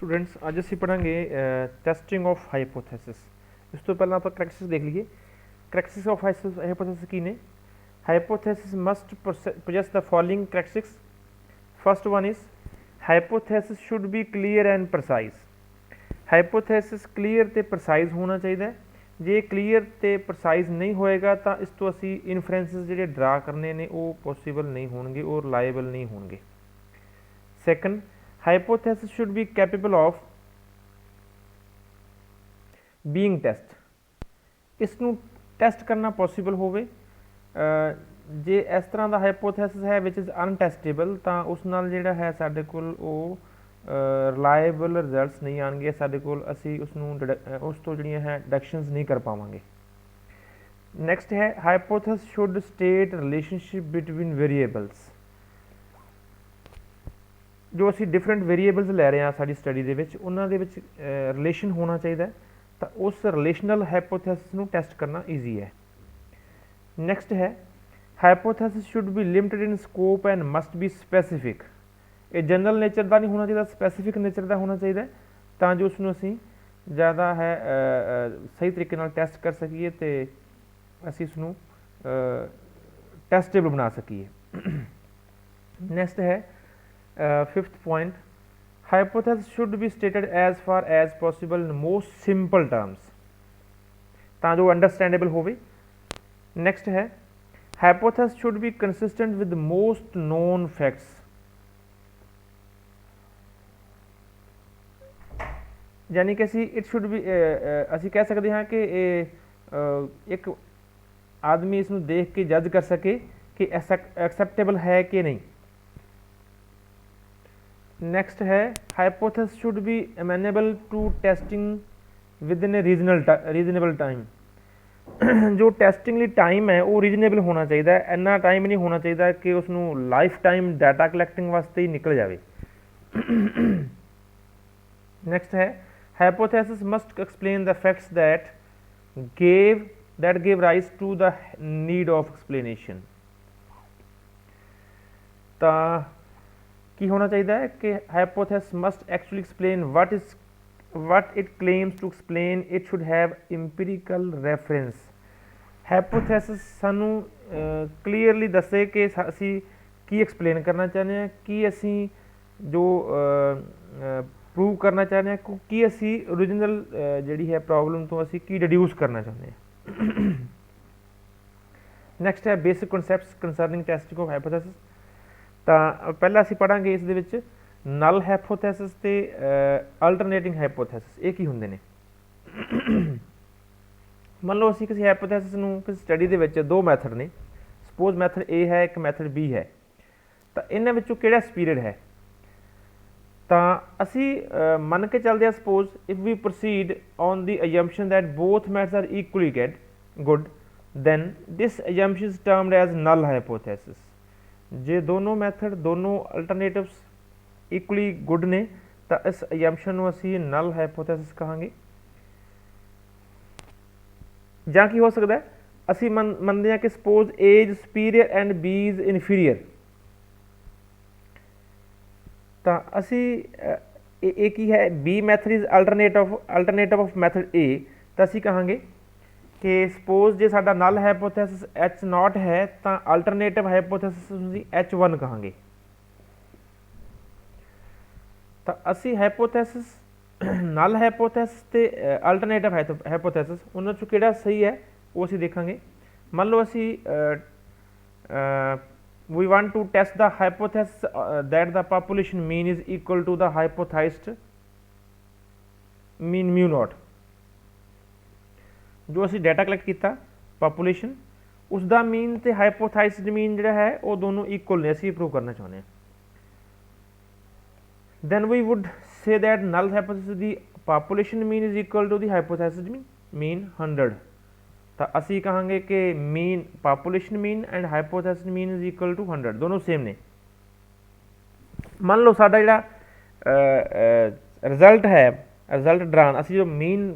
Students अज असी पढ़ांगे testing of hypothesis. इस तो पहला आप करैक्टरिस्टिक्स देख लीजिए। करैक्टरिस्टिक्स ऑफ हाइपोथेसिस की ने hypothesis must possess the following characteristics. First one is hypothesis should be clear and precise. Hypothesis clear तो प्रसाइज होना चाहिए। जे क्लीयर तो प्रसाइज नहीं होएगा तो इस तो असी इनफ्रेंसिस जिहड़े ड्रा करने ने वो पॉसीबल नहीं होंगे और लाएबल नहीं होंगे। Second, hypothesis should be capable of being test. इसनू टेस्ट करना पॉसीबल होवे। जे इस तरह का हाइपोथेसिस है विच इज़ अनटैस्टेबल तो उस नाल जिहड़ा है साडे कोल वो रिलायबल रिजल्ट्स नहीं आएंगे। साडे कोल असी उसनू उस तो जिहड़ियां है डिडक्शंस नहीं कर पावांगे। नैक्सट है hypothesis should state relationship between variables. जो असी डिफरेंट वेरीएबल्स लै रहे हैं साडी स्टडी दे विच उन्हां दे विच रिलेशन होना चाहिए तो उस रिलेशनल हाइपोथेसिस नू टेस्ट करना ईजी है। नैक्सट है hypothesis should B limited in scope and must be specific. ये जनरल नेचर का नहीं होना चाहिए, स्पैसीफिक नेचर का होना चाहिए तो जो उसनू असी ज़्यादा है सही तरीके नाल टेस्ट कर सकीए तो असी उसनू टेस्टेबल बना सकीए। नैक्सट है fifth point hypothesis should be stated as far as possible in most simple terms तो जो अंडरस्टैंडेबल होवे। नैक्सट है hypothesis should be consistent with most known facts. यानी कि असी इट शुड बी असी कह सकते हैं कि एक आदमी इसनू देख के जज कर सके कि एक्सेप्टेबल है कि नहीं। नैक्सट है hypothesis should be amenable to testing within a reasonable time. जो टेस्टिंग लिए टाइम है वो रीजनेबल होना चाहिए। इन्ना टाइम नहीं होना चाहिए कि उसनू लाइफ टाइम डाटा कलैक्टिंग वास्ते ही निकल जाए। नैक्सट है hypothesis must explain the facts that give rise to the need of explanation. तो की होना चाहिए कि hypothesis must actually explain what it claims to explain. It should have empirical reference. Hypothesis सानू क्लीयरली दसे कि असी की एक्सप्लेन करना चाहते हैं, कि असी जो प्रूव करना चाहते हैं, कि असी ओरिजिनल जिहड़ी है प्रॉब्लम तो असी की डिड्यूस करना चाहते हैं। नैक्सट है बेसिक कॉन्सैप्ट्स कंसरनिंग टेस्टिंग ऑफ हाइपोथेसिस। तो पहला असी पढ़ांगे इस दे विच नल हाइपोथेसिस ते अल्टरनेटिंग हाइपोथेसिस ये की हुंदे ने। मान लो असी किसी हाइपोथेसिस नूं किसी स्टडी दे विच दो मैथड ने, सपोज मैथड ए है एक मैथड बी है, तो इन्हां विचों किहड़ा सुपीरियर है। तो असी मन के चलते हैं suppose if we proceed on the assumption that both methods are equally good then this assumption is termed as null hypothesis. जे दोनों मैथड दोनों अल्टरनेटिव्स इक्वली गुड ने तो इस अजम्पशन को असी नल हाइपोथेसिस कहांगे। जां की हो सकता है असी मनते हैं कि suppose A is superior and B is inferior. तो असी ए की है B method is alternative of method A. तो असी कहांगे कि सपोज जे साडा नल हाइपोथेसिस एच नॉट है तो अल्टरनेटिव हाइपोथेसिस एच वन कहांगे। तो असी हाइपोथेसिस नल हाइपोथेसिस ते अल्टरनेटिव हाइपोथेसिस उन्हां चों किहड़ा सही है वो असी देखांगे। मान लो असी we want to test the hypothesis that the population mean is equal to the hypothesized mean mu naught. जो असी डाटा कलैक्ट किया पॉपुलेशन उसका मीन ते हाइपोथाइज्ड मीन जिहड़ा है वो दोनों इक्वल ने, असी प्रूव करना चाहते हैं। then we would say that null hypothesis the population mean is equal to the hypothesis mean 100। तो असी कहांगे कि mean population mean and hypothesis mean is equal to 100 दोनों सेम ने। मान लो साडा जिहड़ा रिजल्ट है रिजल्ट ड्रान असी जो मीन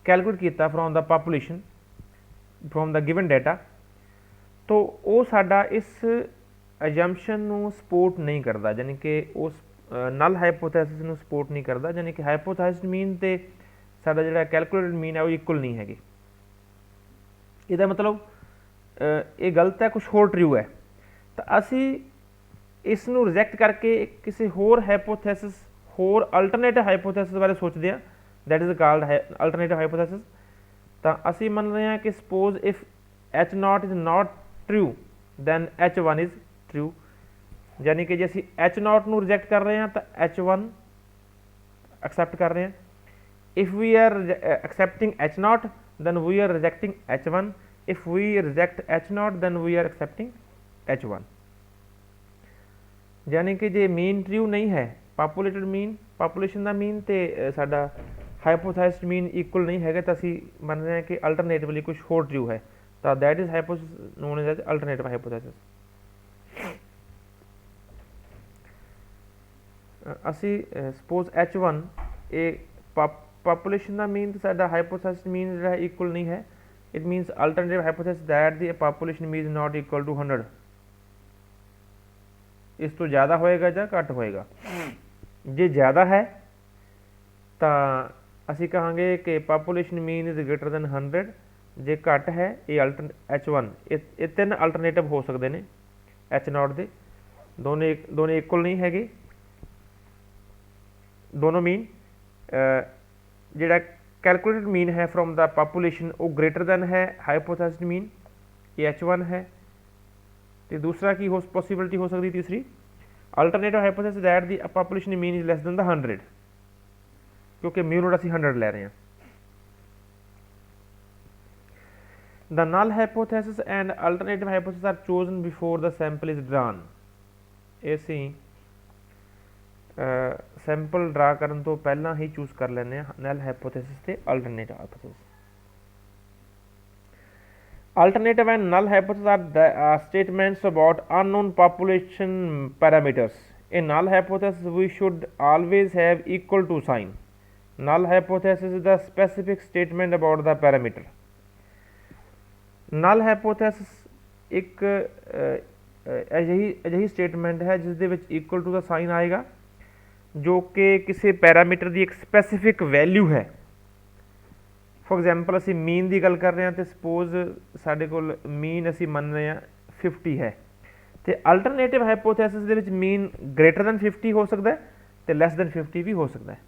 कैलकुलेट किया from the population from the given data तो वो साडा इस अजम्पशन नूं सपोर्ट नहीं करता, यानी कि उस ਨਲ ਹਾਈਪੋਥੈਸਿਸ ਨੂੰ ਸਪੋਰਟ ਨਹੀਂ ਕਰਦਾ, ਯਾਨੀ ਕਿ ਹਾਈਪੋਥੈਸਿਸ ਮੀਨ ਤੇ ਸਾਡਾ ਜਿਹੜਾ ਕੈਲਕੂਲੇਟਡ ਮੀਨ ਹੈ ਉਹ ਇਕੁਅਲ ਨਹੀਂ ਹੈਗੇ। ਇਹਦਾ ਮਤਲਬ ਇਹ ਗਲਤ ਹੈ, ਕੁਛ ਹੋਰ ਟਰੂ ਹੈ। ਤਾਂ ਅਸੀਂ ਇਸ ਨੂੰ ਰਿਜੈਕਟ ਕਰਕੇ ਕਿਸੇ ਹੋਰ ਹਾਈਪੋਥੈਸਿਸ, ਹੋਰ ਅਲਟਰਨੇਟਿਵ ਹਾਈਪੋਥੈਸਿਸ ਬਾਰੇ ਸੋਚਦੇ ਹਾਂ, that is called alternative hypothesis. ਤਾਂ ਅਸੀਂ ਮੰਨ ਰਹੇ ਹਾਂ ਕਿ suppose if H0 is not true then H1 is true, ਯਾਨੀ ਕਿ ਜੇ ਅਸੀਂ H0 ਨੂੰ ਰਿਜੈਕਟ ਕਰ ਰਹੇ ਹਾਂ ਤਾਂ H1 ਐਕਸੈਪਟ ਕਰ ਰਹੇ ਹਾਂ। If we are accepting H0 then we are rejecting H1, if we reject H0 then we are accepting H1। यानी कि जे मीन ट्रू नहीं है, पापूलेटेड मीन, पापूलेशन का मीन तो साडा हाइपोथेसिस मीन इक्वल नहीं है, तो असी मान रहे हैं कि अल्टरनेटिवली कुछ होर ट्रू है, तो that is hypothesis known as alternative hypothesis. असी सपोज H1 ए पापूलेशन का मीन तो साडा हाइपोथेसिस मीन जो है इक्वल नहीं है, it means alternative hypothesis that the population mean is not equal to 100, इस तो ज़्यादा होएगा या घट होएगा। जे ज़्यादा है तो असी कहांगे कि population mean is greater than 100, जे घट है ये H1, ये तीन अल्टरनेटिव हो सकते हैं H0 के, दोनों इक्वल नहीं है, दोनों मीन जिहड़ा कैलकुलेटेड मीन है फ्रॉम द पापूलेशन वो ग्रेटर दैन है हाइपोथेसिस मीन, ये H1 है। तो दूसरा की हो पॉसिबिलिटी हो सकती, तीसरी alternative hypothesis that the population mean is less than the 100, क्योंकि म्यू नोट असी 100 ले रहे हैं। The null hypothesis and alternative hypothesis are chosen before the sample is drawn. असी सैंपल ड्रा करन तो पहला ही चूज कर लेने नल हाइपोथेसिस ते alternative hypothesis. Alternative and null hypothesis are the, statements about unknown population parameters. In null hypothesis, we should always have equal to sign. Null hypothesis is the specific statement about the parameter. Null hypothesis एक ਅਜਿਹੀ statement ਹੈ ਜਿਸ ਦੇ ਵਿੱਚ equal to the sign ਆਏਗਾ, ਜੋ ਕਿ ਕਿਸੇ ਪੈਰਾਮੀਟਰ ਦੀ ਇੱਕ ਸਪੈਸੀਫਿਕ ਵੈਲਿਊ ਹੈ। फॉर एग्जाम्पल असी मीन की गल कर रहे हैं तो सपोज साढ़े को मीन असी मन रहे हैं 50 है, तो alternative hypothesis they which mean greater than 50 हो सकता है तो लैस दैन 50 भी हो सकता है।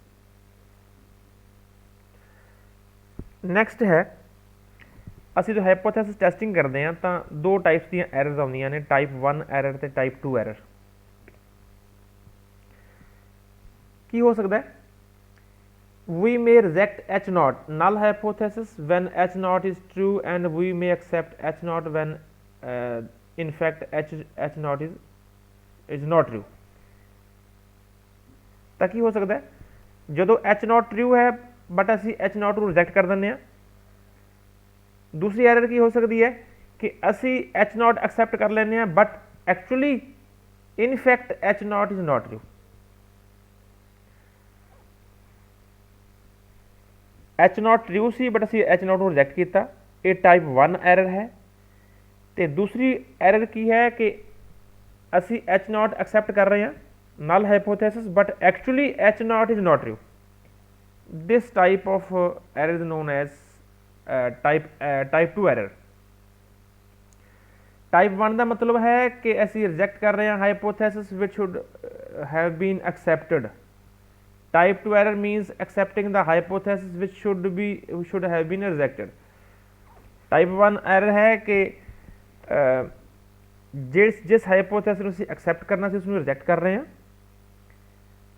नैक्सट है असी जो हाइपोथेसिस टेस्टिंग करते हैं तो दो टाइप्स दी एरर्स आउंदियां ने, टाइप 1 एरर तो टाइप 2 एरर। की हो सकता है, we may reject H0 null hypothesis when H0 is true and we may accept H0 when in fact H0 is not true। ਤਾਂ ਕੀ ਹੋ ਸਕਦਾ ਹੈ, ਜਦੋਂ H0 true है बट ਅਸੀਂ H0 ਨੂੰ रिजेक्ट कर ਦਿੰਦੇ ਹਾਂ। दूसरी एरर की हो सकती है कि ਅਸੀਂ H0 accept कर ਲੈਂਦੇ ਹਾਂ but actually in fact H0 is not true। H0 true सी बट असी H0 ਨੂੰ रिजेक्ट किया, ये टाइप 1 एरर है। तो दूसरी एरर की है कि असी H0 एक्सेप्ट कर रहे हैं null hypothesis but actually H0 is not true. This type of error is known as type 2 error. Type 1 का मतलब है कि असी रिजेक्ट कर रहे हैं hypothesis which should have been accepted. Type 2 error means accepting the hypothesis which should have been rejected। Type 1 error है कि जिस हाइपोथेसिस ਨੂੰ ਅਸੀਂ एक्सेप्ट करना ਸੀ उसਨੂੰ रिजेक्ट कर रहे हैं।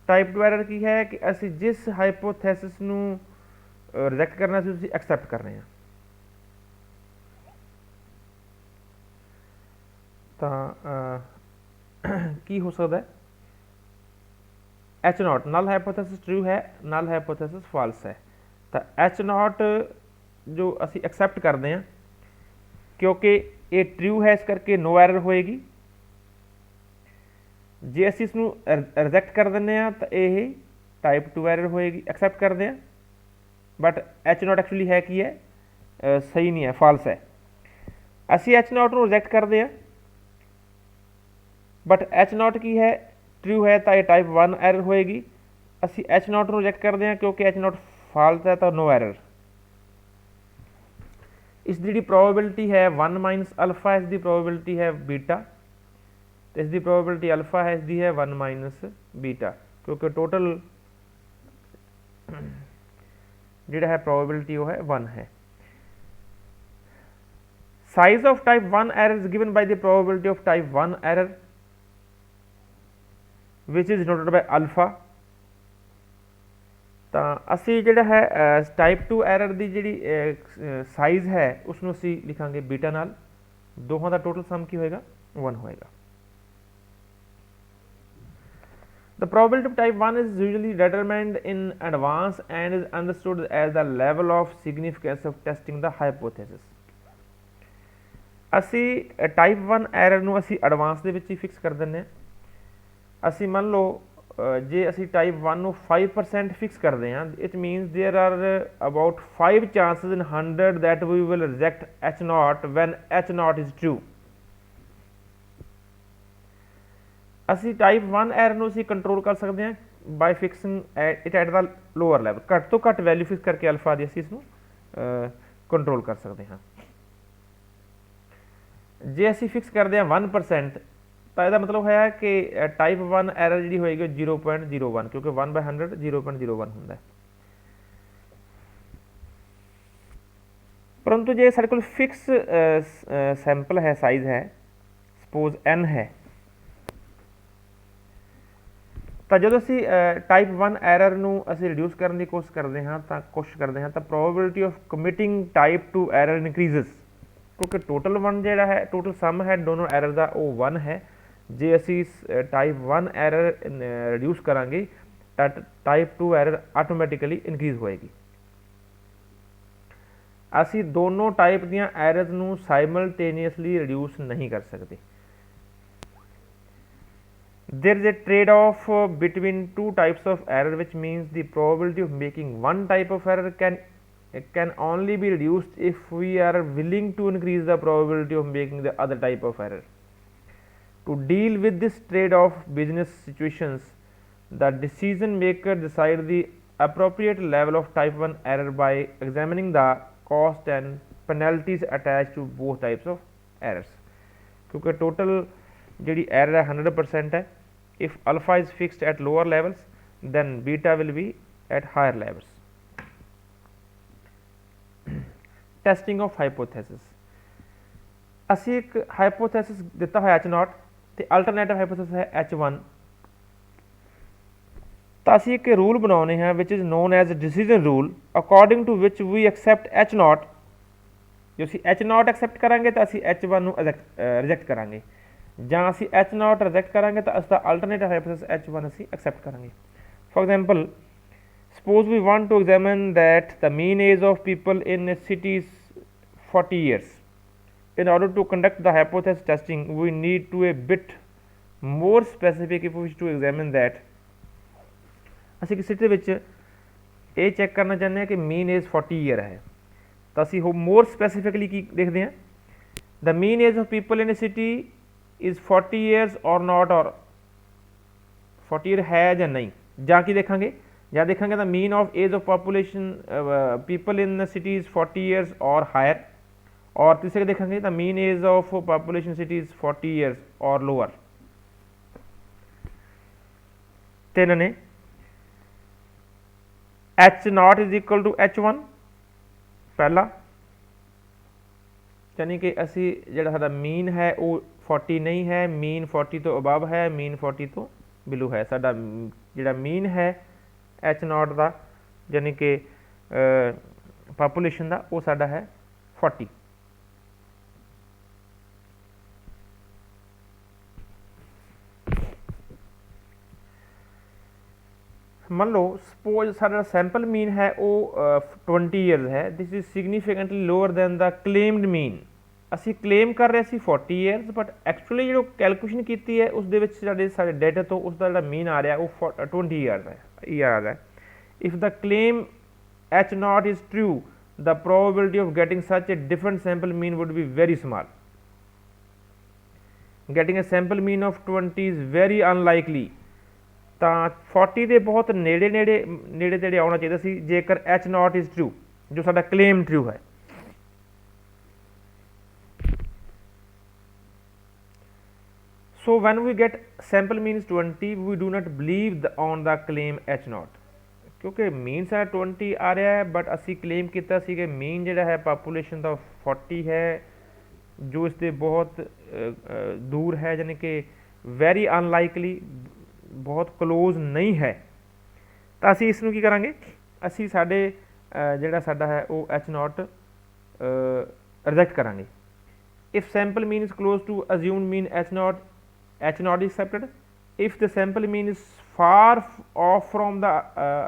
टाइप 2 error की है कि ਅਸੀਂ जिस हाइपोथेसिस ਨੂੰ रिजेक्ट करना ਸੀ उसे एक्सेप्ट कर रहे हैं। ਤਾਂ ਕੀ हो सकता है, H0 नल हाइपोथेसिस ट्रू है, नल हाइपोथेसिस फॉल्स है। तो H0 जो असी एक्सेप्ट करते हैं क्योंकि ये ट्रू है इस करके नो एरर होएगी। जे असी इसनू रिजेक्ट कर दें तो ये टाइप 2 एरर होएगी। एक्सेप्ट करते हैं बट H0 एक्चुअली है कि है सही नहीं है, फॉल्स है। असी H0 को रिजेक्ट करते हैं बट H0 की है ट्रू है तो ये टाइप 1 एरर होएगी। असी एच नॉट ਨੂੰ ਰਿਜੈਕਟ ਕਰਦੇ ਹਾਂ क्योंकि एच नॉट फाल्स है तो नो एरर। इस दी प्रोबेबिलिटी है 1 माइनस अल्फा, इसकी प्रोबेबिलिटी है बीटा, तो इसकी प्रोबेबिलिटी अल्फा है, इसकी है 1 माइनस बीटा, क्योंकि टोटल जिहड़ा है प्रोबेबिलिटी वो है 1 है। Size of type 1 error is given by the probability of type 1 error which is denoted by alpha. तो असी जिहड़ा है टाइप 2 एरर की जिहड़ी साइज है उसनूं असी लिखांगे बीटा नाल, दोहां दा टोटल सम की होएगा 1 होएगा। The probability of type 1 is usually determined in advance and is understood as the level of significance of testing the hypothesis। असी टाइप 1 एरर ਨੂੰ ਅਸੀਂ ਐਡਵਾਂਸ ਦੇ ਵਿੱਚ ਹੀ ਫਿਕਸ ਕਰ ਦਿੰਦੇ ਹਾਂ। ਅਸੀਂ ਮੰਨ ਲਓ ਜੇ ਅਸੀਂ टाइप 1 ਨੂੰ 5% ਫਿਕਸ ਕਰਦੇ ਹਾਂ, it means there are about 5 chances in 100 that we will reject H naught when H naught is true। ਅਸੀਂ टाइप 1 एरर ਨੂੰ ਅਸੀਂ कंट्रोल कर सकते हैं bye fixing it at the lower level, घट तो घट वैल्यू फिक्स करके अल्फा की ਅਸੀਂ इसनूं कंट्रोल कर सकते हैं। जे असी फिक्स करते हैं 1% तो यह मतलब है कि टाइप 1 एरर जी होएगी 0.01, क्योंकि 1/100 0.01 होंगे। परंतु जे साडे कोल फिक्स सैंपल है, साइज है, सपोज n है, तो जो असी टाइप 1 एरर ਨੂੰ ਅਸੀਂ रिड्यूस करने की कोशिश करते हैं तो probability of committing type 2 error increases, क्योंकि टोटल 1 ਜਿਹੜਾ है टोटल सम है दोनों एरर का वो 1 है। जे असी टाइप 1 एरर रिड्यूस करांगे तो टाइप 2 एरर आटोमैटिकली इनक्रीज होएगी। असी दोनों टाइप ਦੀਆਂ एरर्स ਨੂੰ साइमल्टेनियसली रिड्यूस नहीं कर सकते। There is a trade-off between two types of error, which means the probability of making one type of error can only be reduced if we are willing to increase the probability of making the other type of error। To deal with this trade-off business situations, the decision maker decide the appropriate level of type 1 error by examining the cost and penalties attached to both types of errors। क्योंकि total जी error है 100% है, if alpha is fixed at lower levels then beta will be at higher levels। Testing of hypothesis, असी एक hypothesis दिता है H0 तो alternative hypothesis है H1, तो असी एक रूल बनाने हैं which is known as decision rule, according to which we accept H0। जो असी H0 एक्सैप्ट करांगे तो असी H1 रिजेक्ट करांगे, ਜਾਂ ਅਸੀਂ H0 रिजेक्ट करांगे तो उसका अल्टरनेटिव हाइपोथेसिस H1 ਅਸੀਂ एक्सैप्ट करांगे। For example, suppose we want to examine that the mean age of people in a city is 40 years। in order to conduct the hypothesis testing we need to a bit more specific if we wish to examine that। ਅਸੀਂ किसी city ਵਿੱਚ ਇਹ check ਕਰਨਾ ਚਾਹੁੰਦੇ ਹਾਂ ਕਿ mean as 40 year है, तो ਅਸੀਂ हो मोर स्पैसीफिकली की देखते हैं, the mean age of people in a city is 40 years or not, or 40 year है या नहीं, ਜਾਂ ਕੀ ਦੇਖਾਂਗੇ, ਜਾਂ ਦੇਖਾਂਗੇ the mean of age of population people in the city is 40 years or higher, और तीसरे देखेंगे the mean age of population city is 40 years or lower. ਤਿੰਨ ਨੇ H0 is equal to H1 पहला, यानी कि असी जिहड़ा साडा मीन है वो 40 नहीं है, मीन 40 तो अबव है, मीन 40 तो बिलो है। साडा जिहड़ा मीन है H0 का यानी कि पॉपुलेशन का वो साडा है 40। मान लो सपोज साडा सैंपल मीन है वो 20 years है, this is significantly lower than the claimed mean. असी क्लेम कर रहे सी 40 years, बट एक्चुअली जो कैलकुलेशन की है उस साढ़े डेटा तो उसका जो मीन आ रहा है वो 20 years है, ये आ रहा है। If the claim H0 is true the probability of getting such a different sample mean would be very small. Getting a sample mean of 20 is very unlikely ਤਾਂ 40 ਦੇ ਬਹੁਤ ਨੇੜੇ ਨੇੜੇ ਨੇੜੇ ਤੇੜੇ ਆਉਣਾ ਚਾਹੀਦਾ ਸੀ ਜੇਕਰ ਐਚ ਨਾਟ ਇਜ਼ ਟਰੂ, ਜੋ ਸਾਡਾ ਕਲੇਮ ਟਰੂ ਹੈ। So when we get sample means 20, we do not believe on the claim h naught, क्योंकि मीन साडा 20 आ रहा है बट असी क्लेम किया कि मीन जिहड़ा है पापूलेशन का 40 है, जो इसके बहुत दूर है, यानी कि वैरी अनलाइकली, बहुत क्लोज नहीं है। तो असी इसनूं की करांगे, असी साडे जिहड़ा साडा है वो एच नॉट रिजेक्ट करांगे। If sample mean is close to assume mean H naught is accepted. If the sample mean is far off from the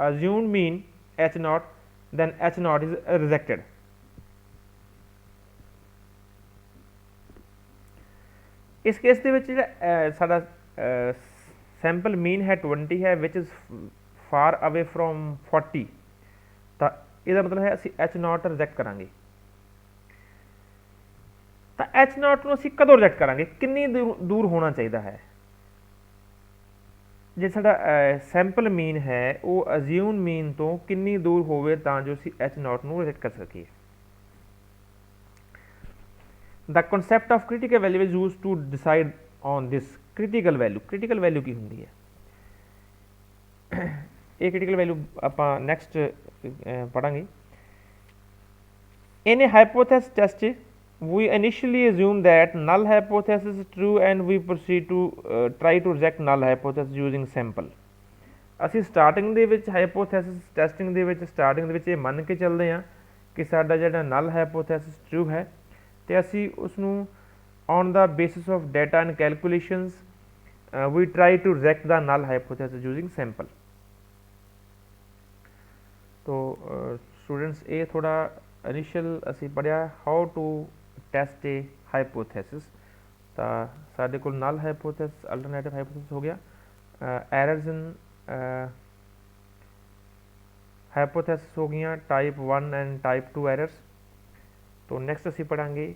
assumed mean h naught, then h naught is rejected. इस case ਦੇ ਵਿੱਚ ਜਿਹੜਾ ਸਾਡਾ sample mean है 20 है which is far away from 40, तो ਇਹਦਾ मतलब है ਅਸੀਂ h naught रिजेक्ट करांगे। तो एच नॉट ਨੂੰ ਅਸੀਂ ਕਦੋਂ ਰਿਜੈਕਟ ਕਰਾਂਗੇ, ਕਿੰਨੀ ਦੂਰ ਹੋਣਾ ਚਾਹੀਦਾ ਹੈ। ਜੇ ਸਾਡਾ ਸੈਂਪਲ ਮੀਨ ਹੈ ਉਹ ਅਜ਼ਿਊਮ ਮੀਨ ਤੋਂ ਕਿੰਨੀ ਦੂਰ ਹੋਵੇ ਤਾਂ ਜੋ ਅਸੀਂ ਐਚ ਨॉट ਨੂੰ ਰਿਜੈਕਟ ਕਰ ਸਕੀਏ। The concept of critical value is used to decide on this critical value. Critical value ਕੀ ਹੁੰਦੀ ਹੈ, ਇਹ ਕ੍ਰਿਟੀਕਲ ਵੈਲਿਊ ਆਪਾਂ ਨੈਕਸਟ ਪੜਾਂਗੇ। In a hypothesis test we initially assume that null hypothesis is true and we proceed to try to reject null hypothesis using sample। ਅਸੀਂ starting ਦੇ ਵਿੱਚ ਹਾਈਪੋਥੈਸਿਸ testing ਦੇ ਵਿੱਚ ਸਟਾਰਟਿੰਗ ਦੇ ਵਿੱਚ ਇਹ ਮੰਨ ਕੇ ਚੱਲਦੇ ਹਾਂ ਕਿ ਸਾਡਾ ਜਿਹੜਾ ਨਲ ਹਾਈਪੋਥੈਸਿਸ ਟਰੂ ਹੈ, ਤੇ ਅਸੀਂ ਉਸ ਨੂੰ on the basis of data and calculations we try to reject the null hypothesis using sample। तो स्टूडेंट्स ये थोड़ा इनिशियल असी पढ़िया how to test a hypothesis. तो साडे कोल नल हाइपोथेसिस अल्टरनेटिव हाइपोथेसिस हो गया, एरर्स इन हाइपोथेसिस हो गई टाइप 1 एंड टाइप 2 एरर्स। तो नेक्स्ट असी पढ़ांगे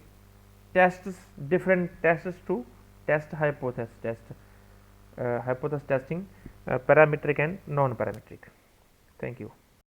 tests, different tests to test hypothesis test, hypothesis testing, parametric and non parametric. Thank you.